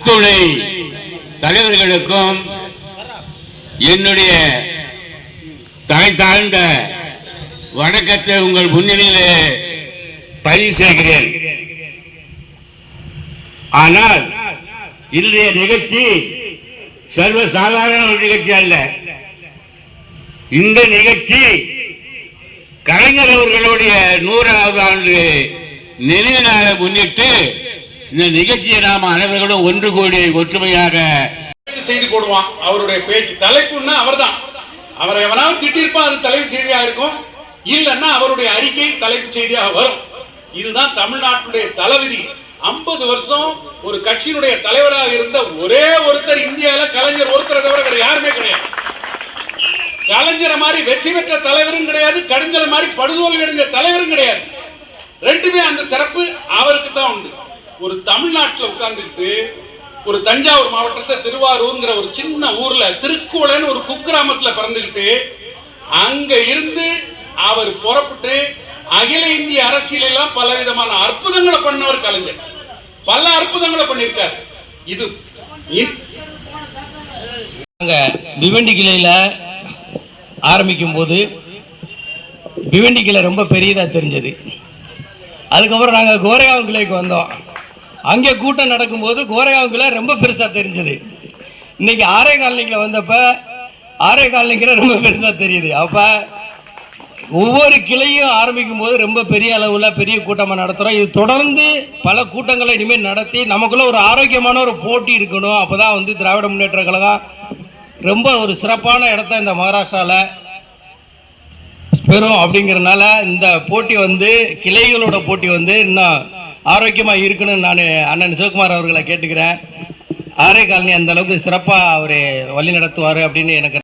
அத்துணை தலைவர்களுக்கும் என்னுடைய தலை தாழ்ந்த வணக்கத்தை உங்கள் முன்னிலையிலே பதிவு செய்கிறேன். ஆனால் இன்றைய நிகழ்ச்சி சர்வ சாதாரண ஒரு நிகழ்ச்சி அல்ல. இந்த நிகழ்ச்சி கலைஞர் அவர்களுடைய 100வது ஆண்டு நினைவு நாளை முன்னிட்டு இந்த நிகழ்ச்சியை நாம் அனைவர்களும் ஒன்று கூடி ஒற்றுமையாக செய்தி போடுவான். அவருடைய பேச்சு தலைப்புன்னா அவர்தான். அவரை எவனாவது திட்டிருப்பான், அது தலைப்பு செய்தியா இருக்கும். இல்லைன்னா அவருடைய அறிக்கை தலைப்பு செய்தியாக வரும். இதுதான் தமிழ்நாட்டுடைய தலைவிதி. 50 வருஷம் ஒரு கட்சியினுடைய தலைவராக இருந்த ஒரே ஒருத்தர் இந்தியாவில் கலைஞர் ஒருத்தரை தவிர வேற யாருமே கிடையாது. கலைஞரை மாதிரி வெற்றி பெற்ற தலைவரும் கிடையாது, கடிஞ்சலை மாதிரி படுதோல்வி அடைஞ்ச தலைவரும் கிடையாது. ரெண்டுமே அந்த சிறப்பு அவருக்கு தான் உண்டு. ஒரு தமிழ்நாட்டில் உட்கார்ந்துக்கிட்டு ஒரு தஞ்சாவூர் மாவட்டத்தில் திருவாரூர்ங்கிற ஒரு சின்ன ஊர்ல திருக்குவளைன்னு ஒரு குக்கிராமத்துல பிறந்துக்கிட்டு அங்க இருந்து அவர் புறப்பட்டு அகில இந்திய அரசியலெல்லாம் பல விதமான அற்புதங்களை பண்ணவர் கலைஞர். பல அற்புதங்களை பண்ணியிருக்கார். இது பிவண்டி கிளையில ஆரம்பிக்கும் போது பிவண்டி கிளை ரொம்ப பெரியதா தெரிஞ்சது. அதுக்கப்புறம் நாங்கள் கோரேகாவன் கிளைக்கு வந்தோம். அங்கே கூட்டம் நடக்கும்போது கோரேகாவன் கிளை ரொம்ப பெருசாக தெரிஞ்சது. இன்னைக்கு ஆரே காலனிக்கில் வந்தப்ப ஆரே காலனிக்கிற ரொம்ப பெருசாக தெரியுது. அப்போ ஒவ்வொரு கிளையும் ஆரம்பிக்கும் போது ரொம்ப பெரிய அளவில் பெரிய கூட்டமாக நடத்துகிறோம். இது தொடர்ந்து பல கூட்டங்களை இனிமேல் நடத்தி நமக்குள்ள ஒரு ஆரோக்கியமான ஒரு போட்டி இருக்கணும். அப்போ தான் வந்து திராவிட முன்னேற்ற கழகம் ரொம்ப ஒரு சிறப்பான இடத்த இந்த மகாராஷ்டிராவில் பெறும். அப்படிங்கிறனால இந்த போட்டி வந்து கிளைகளோட போட்டி வந்து இன்னும் ஆரோக்கியமாக இருக்கணும்னு நான் அண்ணன் சிவகுமார் அவர்களை கேட்டுக்கிறேன். ஆரே காலனி அந்த அளவுக்கு சிறப்பாக அவர் வழி நடத்துவார் அப்படின்னு எனக்கு